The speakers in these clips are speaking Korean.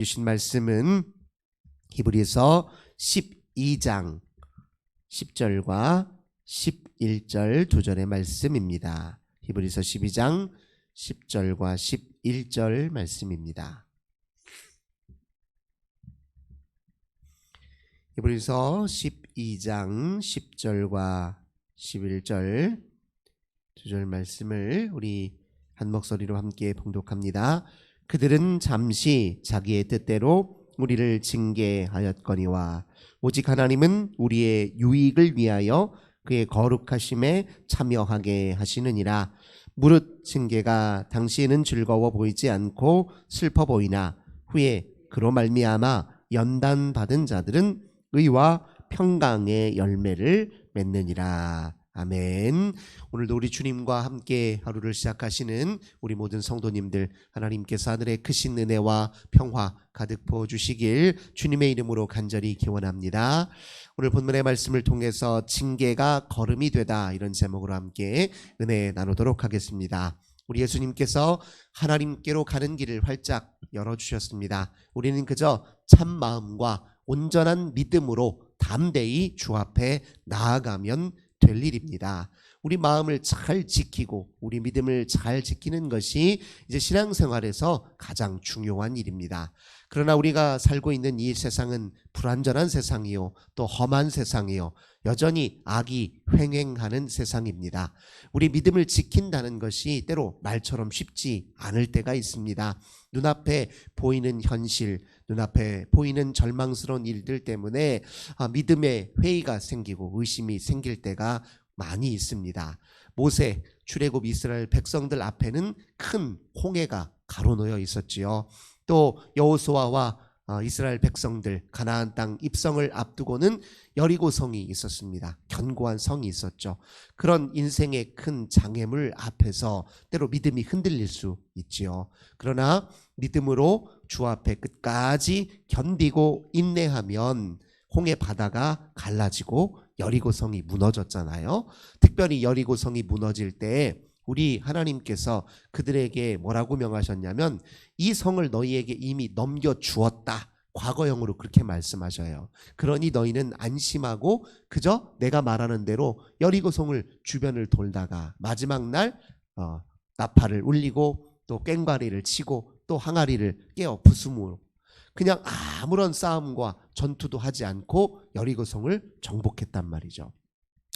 주신 말씀은 히브리서 12장 10절과 11절 두 절의 말씀입니다. 히브리서 12장 10절과 11절 말씀입니다. 히브리서 12장 10절과 11절 두 절 말씀을 우리 한 목소리로 함께 봉독합니다. 그들은 잠시 자기의 뜻대로 우리를 징계하였거니와 오직 하나님은 우리의 유익을 위하여 그의 거룩하심에 참여하게 하시느니라. 무릇 징계가 당시에는 즐거워 보이지 않고 슬퍼 보이나 후에 그로 말미암아 연단받은 자들은 의와 평강의 열매를 맺느니라. 아멘. 오늘도 우리 주님과 함께 하루를 시작하시는 우리 모든 성도님들, 하나님께서 하늘의 크신 은혜와 평화 가득 부어주시길 주님의 이름으로 간절히 기원합니다. 오늘 본문의 말씀을 통해서 징계가 거름이 되다, 이런 제목으로 함께 은혜 나누도록 하겠습니다. 우리 예수님께서 하나님께로 가는 길을 활짝 열어주셨습니다. 우리는 그저 참 마음과 온전한 믿음으로 담대히 주 앞에 나아가면 될 일입니다. 우리 마음을 잘 지키고 우리 믿음을 잘 지키는 것이 이제 신앙생활에서 가장 중요한 일입니다. 그러나 우리가 살고 있는 이 세상은 불완전한 세상이요, 또 험한 세상이요, 여전히 악이 횡행하는 세상입니다. 우리 믿음을 지킨다는 것이 때로 말처럼 쉽지 않을 때가 있습니다. 눈앞에 보이는 현실, 눈앞에 보이는 절망스러운 일들 때문에 믿음의 회의가 생기고 의심이 생길 때가 많이 있습니다. 모세, 출애굽 이스라엘 백성들 앞에는 큰 홍해가 가로놓여 있었지요. 또 여호수아와 이스라엘 백성들 가나안 땅 입성을 앞두고는 여리고성이 있었습니다. 견고한 성이 있었죠. 그런 인생의 큰 장애물 앞에서 때로 믿음이 흔들릴 수 있지요. 그러나 믿음으로 주 앞에 끝까지 견디고 인내하면 홍해 바다가 갈라지고 여리고성이 무너졌잖아요. 특별히 여리고성이 무너질 때 우리 하나님께서 그들에게 뭐라고 명하셨냐면 이 성을 너희에게 이미 넘겨주었다. 과거형으로 그렇게 말씀하셔요. 그러니 너희는 안심하고 그저 내가 말하는 대로 여리고성을 주변을 돌다가 마지막 날 나팔을 울리고 또 꽹과리를 치고 또 항아리를 깨어 부수므로 그냥 아무런 싸움과 전투도 하지 않고 여리고성을 정복했단 말이죠.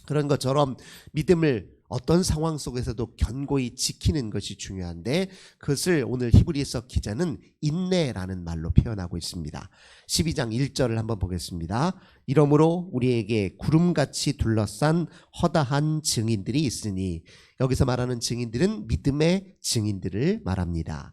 그런 것처럼 믿음을 어떤 상황 속에서도 견고히 지키는 것이 중요한데 그것을 오늘 히브리서 기자는 인내라는 말로 표현하고 있습니다. 12장 1절을 한번 보겠습니다. 이러므로 우리에게 구름같이 둘러싼 허다한 증인들이 있으니, 여기서 말하는 증인들은 믿음의 증인들을 말합니다.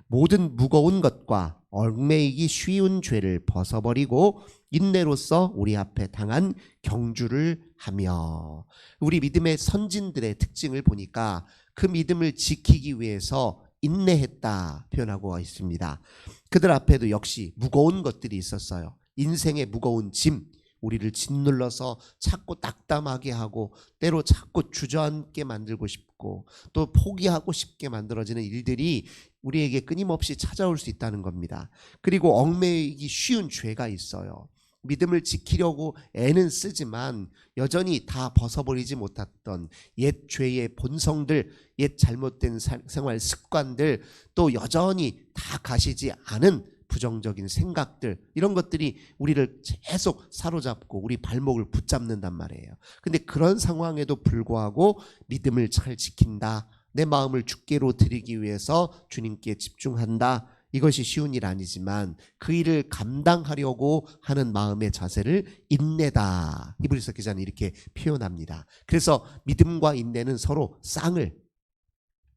모든 무거운 것과 얽매이기 쉬운 죄를 벗어버리고 인내로써 우리 앞에 당한 경주를 하며, 우리 믿음의 선진들의 특징을 보니까 그 믿음을 지키기 위해서 인내했다 표현하고 있습니다. 그들 앞에도 역시 무거운 것들이 있었어요. 인생의 무거운 짐, 우리를 짓눌러서 자꾸 낙담하게 하고 때로 자꾸 주저앉게 만들고 싶고 또 포기하고 싶게 만들어지는 일들이 우리에게 끊임없이 찾아올 수 있다는 겁니다. 그리고 얽매이기 쉬운 죄가 있어요. 믿음을 지키려고 애는 쓰지만 여전히 다 벗어버리지 못했던 옛 죄의 본성들, 옛 잘못된 생활 습관들, 또 여전히 다 가시지 않은 부정적인 생각들, 이런 것들이 우리를 계속 사로잡고 우리 발목을 붙잡는단 말이에요. 근데 그런 상황에도 불구하고 믿음을 잘 지킨다, 내 마음을 주께로 드리기 위해서 주님께 집중한다, 이것이 쉬운 일 아니지만 그 일을 감당하려고 하는 마음의 자세를 인내다, 히브리서 기자는 이렇게 표현합니다. 그래서 믿음과 인내는 서로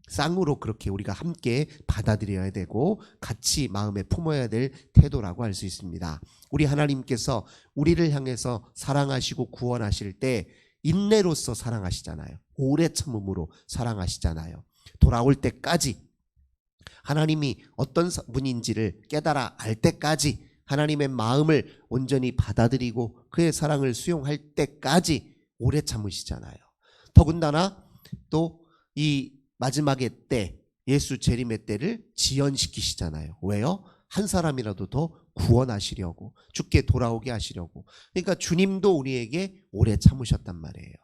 쌍으로 그렇게 우리가 함께 받아들여야 되고 같이 마음에 품어야 될 태도라고 할 수 있습니다. 우리 하나님께서 우리를 향해서 사랑하시고 구원하실 때 인내로서 사랑하시잖아요. 오래 참음으로 사랑하시잖아요. 돌아올 때까지, 하나님이 어떤 분인지를 깨달아 알 때까지, 하나님의 마음을 온전히 받아들이고 그의 사랑을 수용할 때까지 오래 참으시잖아요. 더군다나 또 이 마지막의 때, 예수 재림의 때를 지연시키시잖아요. 왜요? 한 사람이라도 더 구원하시려고, 주께 돌아오게 하시려고. 그러니까 주님도 우리에게 오래 참으셨단 말이에요.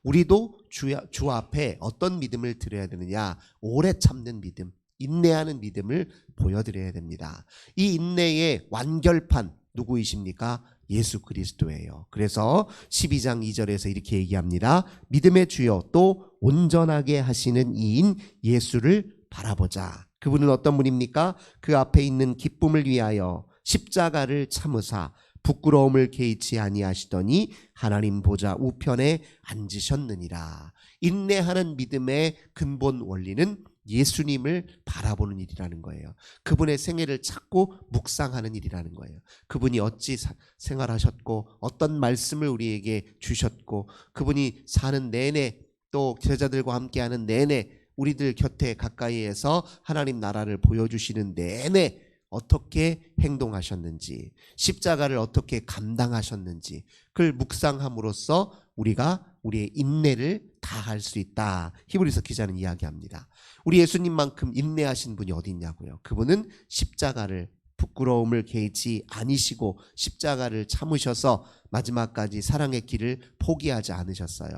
우리도 주 앞에 어떤 믿음을 드려야 되느냐? 오래 참는 믿음, 인내하는 믿음을 보여드려야 됩니다. 이 인내의 완결판 누구이십니까? 예수 그리스도예요. 그래서 12장 2절에서 이렇게 얘기합니다. 믿음의 주여 또 온전하게 하시는 이인 예수를 바라보자. 그분은 어떤 분입니까? 그 앞에 있는 기쁨을 위하여 십자가를 참으사 부끄러움을 개의치 아니하시더니 하나님 보좌 우편에 앉으셨느니라. 인내하는 믿음의 근본 원리는 예수님을 바라보는 일이라는 거예요. 그분의 생애를 찾고 묵상하는 일이라는 거예요. 그분이 어찌 생활하셨고 어떤 말씀을 우리에게 주셨고 그분이 사는 내내 또 제자들과 함께하는 내내 우리들 곁에 가까이에서 하나님 나라를 보여주시는 내내 어떻게 행동하셨는지, 십자가를 어떻게 감당하셨는지 그걸 묵상함으로써 우리가 우리의 인내를 다할 수 있다. 히브리서 기자는 이야기합니다. 우리 예수님만큼 인내하신 분이 어디 있냐고요. 그분은 십자가를 부끄러움을 개의치 아니시고 십자가를 참으셔서 마지막까지 사랑의 길을 포기하지 않으셨어요.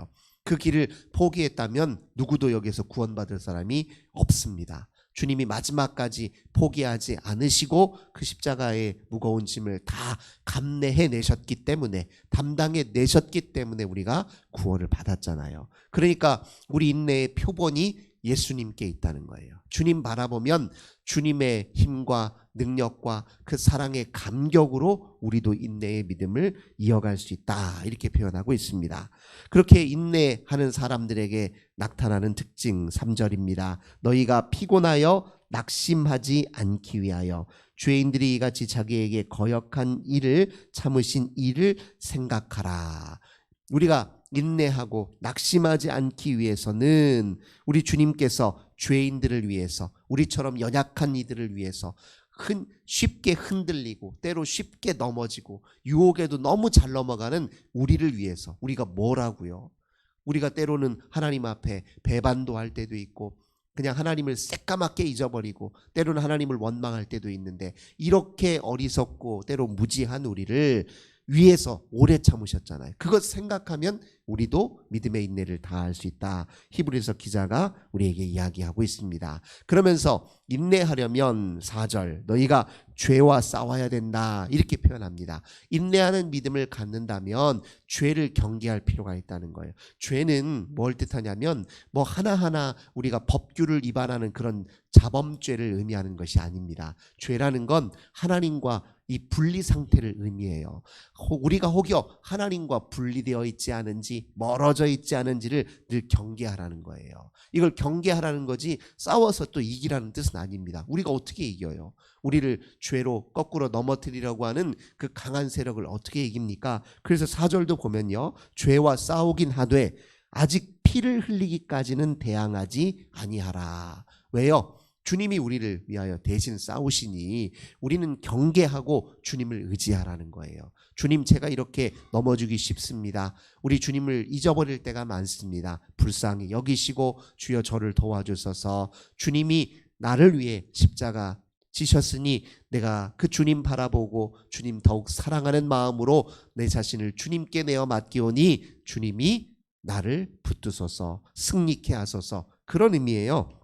그 길을 포기했다면 누구도 여기서 구원받을 사람이 없습니다. 주님이 마지막까지 포기하지 않으시고 그 십자가의 무거운 짐을 다 감내해 내셨기 때문에, 담당해 내셨기 때문에 우리가 구원을 받았잖아요. 그러니까 우리 인내의 표본이 예수님께 있다는 거예요. 주님 바라보면 주님의 힘과 능력과 그 사랑의 감격으로 우리도 인내의 믿음을 이어갈 수 있다. 이렇게 표현하고 있습니다. 그렇게 인내하는 사람들에게 나타나는 특징 3절입니다. 너희가 피곤하여 낙심하지 않기 위하여 죄인들이 이같이 자기에게 거역한 일을 참으신 이를 생각하라. 우리가 인내하고 낙심하지 않기 위해서는 우리 주님께서 죄인들을 위해서, 우리처럼 연약한 이들을 위해서 쉽게 흔들리고 때로 쉽게 넘어지고 유혹에도 너무 잘 넘어가는 우리를 위해서, 우리가 뭐라고요? 우리가 때로는 하나님 앞에 배반도 할 때도 있고 그냥 하나님을 새까맣게 잊어버리고 때로는 하나님을 원망할 때도 있는데, 이렇게 어리석고 때로 무지한 우리를 위해서 오래 참으셨잖아요. 그것 생각하면 우리도 믿음의 인내를 다할 수 있다. 히브리서 기자가 우리에게 이야기하고 있습니다. 그러면서 인내하려면 4절 너희가 죄와 싸워야 된다 이렇게 표현합니다. 인내하는 믿음을 갖는다면 죄를 경계할 필요가 있다는 거예요. 죄는 뭘 뜻하냐면 뭐 하나하나 우리가 법규를 위반하는 그런 자범죄를 의미하는 것이 아닙니다. 죄라는 건 하나님과 이 분리 상태를 의미해요. 우리가 혹여 하나님과 분리되어 있지 않은지 멀어져 있지 않은지를 늘 경계하라는 거예요. 이걸 경계하라는 거지 싸워서 또 이기라는 뜻은 아닙니다. 우리가 어떻게 이겨요? 우리를 죄로 거꾸로 넘어뜨리려고 하는 그 강한 세력을 어떻게 이깁니까? 그래서 4절도 보면요, 죄와 싸우긴 하되 아직 피를 흘리기까지는 대항하지 아니하라. 왜요? 주님이 우리를 위하여 대신 싸우시니 우리는 경계하고 주님을 의지하라는 거예요. 주님, 제가 이렇게 넘어지기 쉽습니다. 우리 주님을 잊어버릴 때가 많습니다. 불쌍히 여기시고 주여 저를 도와주소서. 주님이 나를 위해 십자가 지셨으니 내가 그 주님 바라보고 주님 더욱 사랑하는 마음으로 내 자신을 주님께 내어 맡기오니 주님이 나를 붙드소서, 승리케 하소서. 그런 의미예요.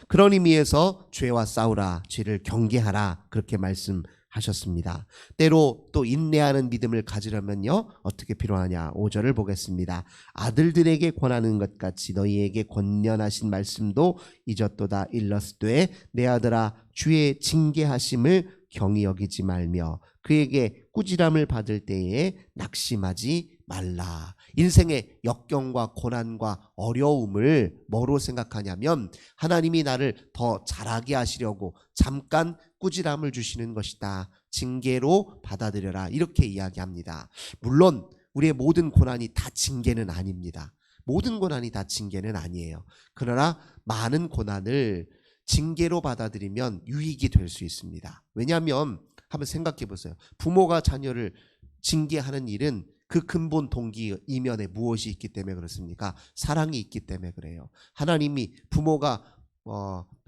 그런 의미에서 죄와 싸우라, 죄를 경계하라 그렇게 말씀하셨습니다. 때로 또 인내하는 믿음을 가지려면요 어떻게 필요하냐. 5절을 보겠습니다. 아들들에게 권하는 것 같이 너희에게 권면하신 말씀도 잊었도다. 일러스되 내 아들아 주의 징계하심을 경히 여기지 말며 그에게 꾸지람을 받을 때에 낙심하지 말라. 인생의 역경과 고난과 어려움을 뭐로 생각하냐면 하나님이 나를 더 잘하게 하시려고 잠깐 꾸지람을 주시는 것이다. 징계로 받아들여라. 이렇게 이야기합니다. 물론 우리의 모든 고난이 다 징계는 아닙니다. 모든 고난이 다 징계는 아니에요. 그러나 많은 고난을 징계로 받아들이면 유익이 될 수 있습니다. 왜냐하면 한번 생각해 보세요. 부모가 자녀를 징계하는 일은 그 근본 동기 이면에 무엇이 있기 때문에 그렇습니까? 사랑이 있기 때문에 그래요. 하나님이 부모가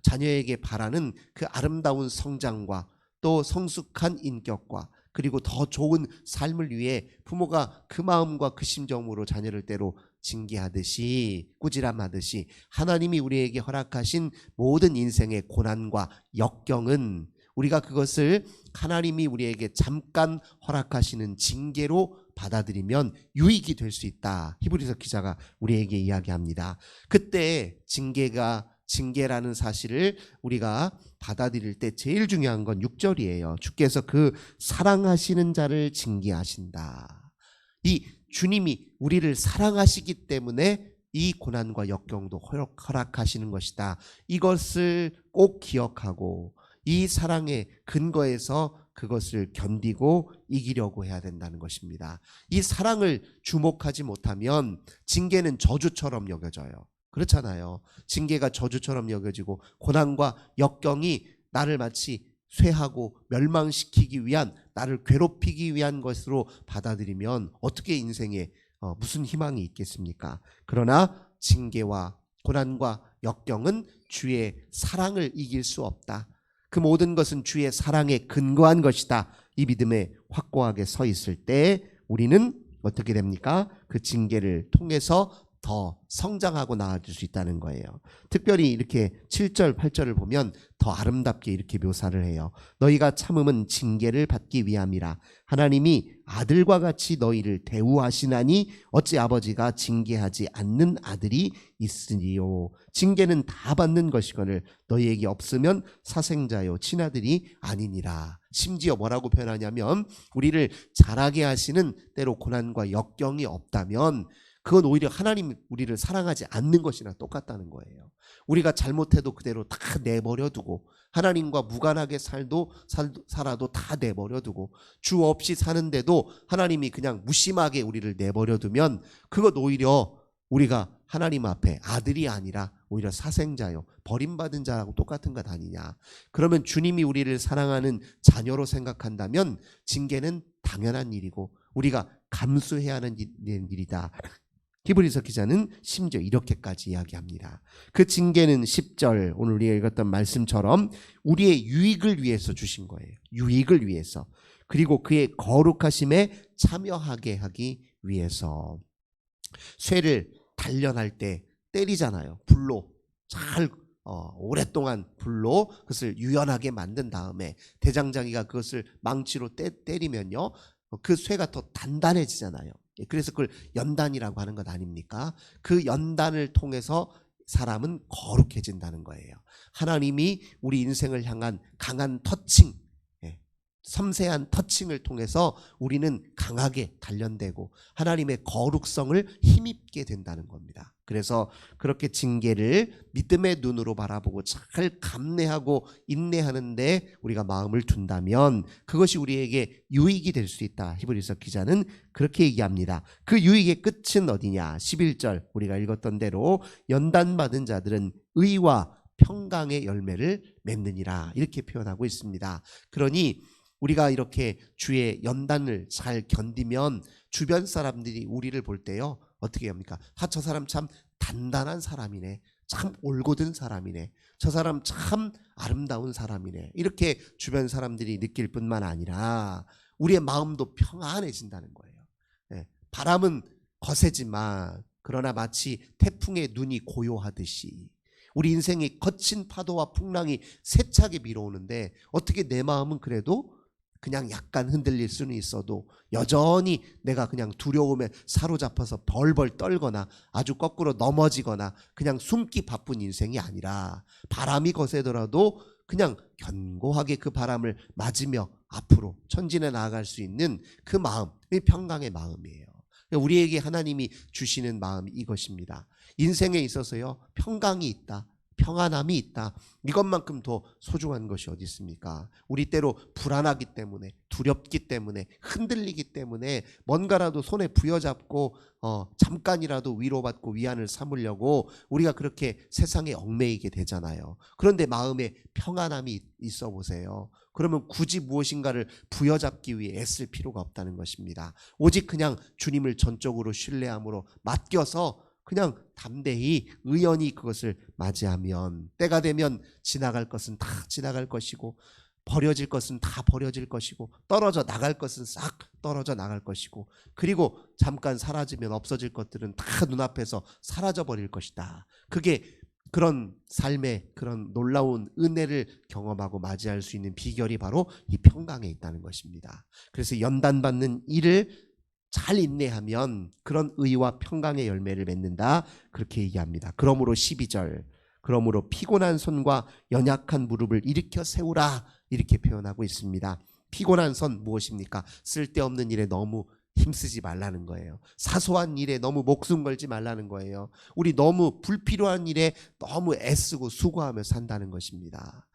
자녀에게 바라는 그 아름다운 성장과 또 성숙한 인격과 그리고 더 좋은 삶을 위해 부모가 그 마음과 그 심정으로 자녀를 때로 징계하듯이 꾸지람하듯이 하나님이 우리에게 허락하신 모든 인생의 고난과 역경은 우리가 그것을 하나님이 우리에게 잠깐 허락하시는 징계로 받아들이면 유익이 될 수 있다. 히브리서 기자가 우리에게 이야기합니다. 그때 징계라는 사실을 우리가 받아들일 때 제일 중요한 건 6절이에요. 주께서 그 사랑하시는 자를 징계하신다. 이 주님이 우리를 사랑하시기 때문에 이 고난과 역경도 허락하시는 것이다. 이것을 꼭 기억하고 이 사랑의 근거에서 그것을 견디고 이기려고 해야 된다는 것입니다. 이 사랑을 주목하지 못하면 징계는 저주처럼 여겨져요. 그렇잖아요. 징계가 저주처럼 여겨지고 고난과 역경이 나를 마치 쇠하고 멸망시키기 위한, 나를 괴롭히기 위한 것으로 받아들이면 어떻게 인생에 무슨 희망이 있겠습니까? 그러나 징계와 고난과 역경은 주의 사랑을 이길 수 없다. 그 모든 것은 주의 사랑에 근거한 것이다. 이 믿음에 확고하게 서 있을 때 우리는 어떻게 됩니까? 그 징계를 통해서 더 성장하고 나아질 수 있다는 거예요. 특별히 이렇게 7절, 8절을 보면 더 아름답게 이렇게 묘사를 해요. 너희가 참음은 징계를 받기 위함이라. 하나님이 아들과 같이 너희를 대우하시나니 어찌 아버지가 징계하지 않는 아들이 있으리요. 징계는 다 받는 것이거늘 너희에게 없으면 사생자요 친아들이 아니니라. 심지어 뭐라고 표현하냐면 우리를 자라게 하시는 때로 고난과 역경이 없다면 그건 오히려 하나님이 우리를 사랑하지 않는 것이나 똑같다는 거예요. 우리가 잘못해도 그대로 다 내버려두고 하나님과 무관하게 살아도 다 내버려두고 주 없이 사는데도 하나님이 그냥 무심하게 우리를 내버려두면 그것 오히려 우리가 하나님 앞에 아들이 아니라 오히려 사생자요, 버림받은 자라고 똑같은 것 아니냐. 그러면 주님이 우리를 사랑하는 자녀로 생각한다면 징계는 당연한 일이고 우리가 감수해야 하는 일이다. 히브리서 기자는 심지어 이렇게까지 이야기합니다. 그 징계는 10절 오늘 우리가 읽었던 말씀처럼 우리의 유익을 위해서 주신 거예요. 유익을 위해서. 그리고 그의 거룩하심에 참여하게 하기 위해서. 쇠를 단련할 때 때리잖아요. 불로 잘 오랫동안 불로 그것을 유연하게 만든 다음에 대장장이가 그것을 망치로 때리면요 그 쇠가 더 단단해지잖아요. 그래서 그걸 연단이라고 하는 것 아닙니까? 그 연단을 통해서 사람은 거룩해진다는 거예요. 하나님이 우리 인생을 향한 강한 터칭, 섬세한 터칭을 통해서 우리는 강하게 단련되고 하나님의 거룩성을 힘입게 된다는 겁니다. 그래서 그렇게 징계를 믿음의 눈으로 바라보고 잘 감내하고 인내하는데 우리가 마음을 둔다면 그것이 우리에게 유익이 될 수 있다. 히브리서 기자는 그렇게 얘기합니다. 그 유익의 끝은 어디냐? 11절 우리가 읽었던 대로 연단받은 자들은 의와 평강의 열매를 맺느니라 이렇게 표현하고 있습니다. 그러니 우리가 이렇게 주의 연단을 잘 견디면 주변 사람들이 우리를 볼 때요 어떻게 합니까? 저 사람 참 단단한 사람이네, 참 올곧은 사람이네, 저 사람 참 아름다운 사람이네 이렇게 주변 사람들이 느낄 뿐만 아니라 우리의 마음도 평안해진다는 거예요. 바람은 거세지만 그러나 마치 태풍의 눈이 고요하듯이 우리 인생의 거친 파도와 풍랑이 세차게 밀어오는데 어떻게 내 마음은 그래도 그냥 약간 흔들릴 수는 있어도 여전히 내가 그냥 두려움에 사로잡혀서 벌벌 떨거나 아주 거꾸로 넘어지거나 그냥 숨기 바쁜 인생이 아니라 바람이 거세더라도 그냥 견고하게 그 바람을 맞으며 앞으로 천진에 나아갈 수 있는 그 마음, 이 평강의 마음이에요. 우리에게 하나님이 주시는 마음이 이것입니다. 인생에 있어서요 평강이 있다, 평안함이 있다. 이것만큼 더 소중한 것이 어디 있습니까? 우리 때로 불안하기 때문에, 두렵기 때문에, 흔들리기 때문에 뭔가라도 손에 부여잡고 잠깐이라도 위로받고 위안을 삼으려고 우리가 그렇게 세상에 얽매이게 되잖아요. 그런데 마음에 평안함이 있어 보세요. 그러면 굳이 무엇인가를 부여잡기 위해 애쓸 필요가 없다는 것입니다. 오직 그냥 주님을 전적으로 신뢰함으로 맡겨서 그냥 담대히 의연히 그것을 맞이하면 때가 되면 지나갈 것은 다 지나갈 것이고 버려질 것은 다 버려질 것이고 떨어져 나갈 것은 싹 떨어져 나갈 것이고 그리고 잠깐 사라지면 없어질 것들은 다 눈앞에서 사라져 버릴 것이다. 그게 그런 삶의 그런 놀라운 은혜를 경험하고 맞이할 수 있는 비결이 바로 이 평강에 있다는 것입니다. 그래서 연단받는 일을 잘 인내하면 그런 의와 평강의 열매를 맺는다. 그렇게 얘기합니다. 그러므로 12절 그러므로 피곤한 손과 연약한 무릎을 일으켜 세우라 이렇게 표현하고 있습니다. 피곤한 손 무엇입니까? 쓸데없는 일에 너무 힘쓰지 말라는 거예요. 사소한 일에 너무 목숨 걸지 말라는 거예요. 우리 너무 불필요한 일에 너무 애쓰고 수고하며 산다는 것입니다.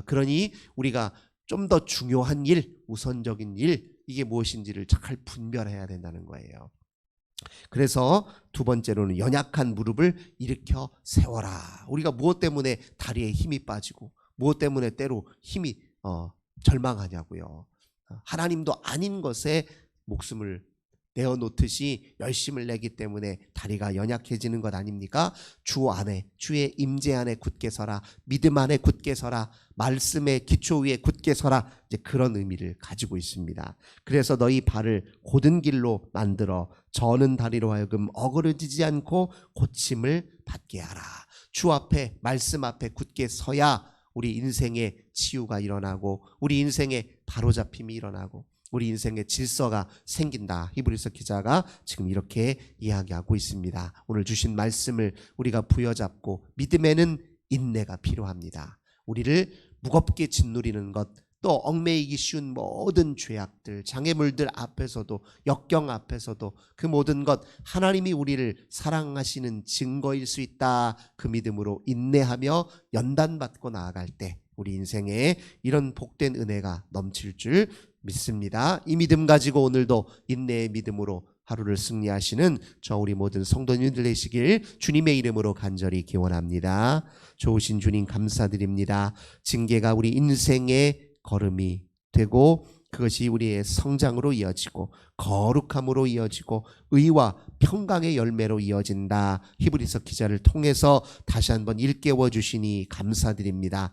그러니 우리가 좀 더 중요한 일, 우선적인 일 이게 무엇인지를 잘 분별해야 된다는 거예요. 그래서 두 번째로는 연약한 무릎을 일으켜 세워라. 우리가 무엇 때문에 다리에 힘이 빠지고 무엇 때문에 때로 힘이 절망하냐고요. 하나님도 아닌 것에 목숨을 내어놓듯이 열심을 내기 때문에 다리가 연약해지는 것 아닙니까? 주 안에 주의 임재 안에 굳게 서라. 믿음 안에 굳게 서라. 말씀의 기초 위에 굳게 서라. 이제 그런 의미를 가지고 있습니다. 그래서 너희 발을 곧은 길로 만들어 저는 다리로 하여금 어그러지지 않고 고침을 받게 하라. 주 앞에 말씀 앞에 굳게 서야 우리 인생의 치유가 일어나고 우리 인생의 바로잡힘이 일어나고 우리 인생의 질서가 생긴다. 히브리서 기자가 지금 이렇게 이야기하고 있습니다. 오늘 주신 말씀을 우리가 부여잡고 믿음에는 인내가 필요합니다. 우리를 무겁게 짓누리는 것 또 얽매이기 쉬운 모든 죄악들 장애물들 앞에서도 역경 앞에서도 그 모든 것 하나님이 우리를 사랑하시는 증거일 수 있다. 그 믿음으로 인내하며 연단받고 나아갈 때 우리 인생에 이런 복된 은혜가 넘칠 줄 믿습니다. 이 믿음 가지고 오늘도 인내의 믿음으로 하루를 승리하시는 저 우리 모든 성도님들 되시길 주님의 이름으로 간절히 기원합니다. 좋으신 주님 감사드립니다. 징계가 우리 인생의 걸음이 되고 그것이 우리의 성장으로 이어지고 거룩함으로 이어지고 의와 평강의 열매로 이어진다. 히브리서 기자를 통해서 다시 한번 일깨워 주시니 감사드립니다.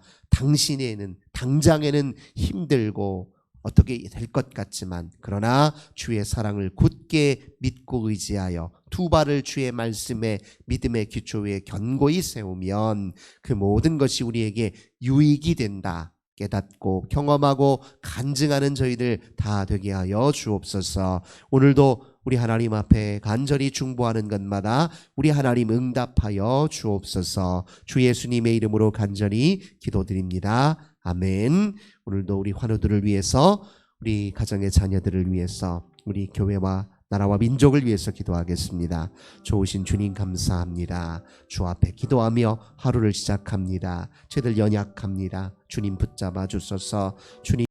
당장에는 힘들고 어떻게 될 것 같지만 그러나 주의 사랑을 굳게 믿고 의지하여 두 발을 주의 말씀에 믿음의 기초 위에 견고히 세우면 그 모든 것이 우리에게 유익이 된다. 깨닫고 경험하고 간증하는 저희들 다 되게 하여 주옵소서. 오늘도 우리 하나님 앞에 간절히 중보하는 것마다 우리 하나님 응답하여 주옵소서. 주 예수님의 이름으로 간절히 기도드립니다. 아멘. 오늘도 우리 환우들을 위해서 우리 가정의 자녀들을 위해서 우리 교회와 나라와 민족을 위해서 기도하겠습니다. 좋으신 주님 감사합니다. 주 앞에 기도하며 하루를 시작합니다. 저희들 연약합니다. 주님 붙잡아 주소서. 주님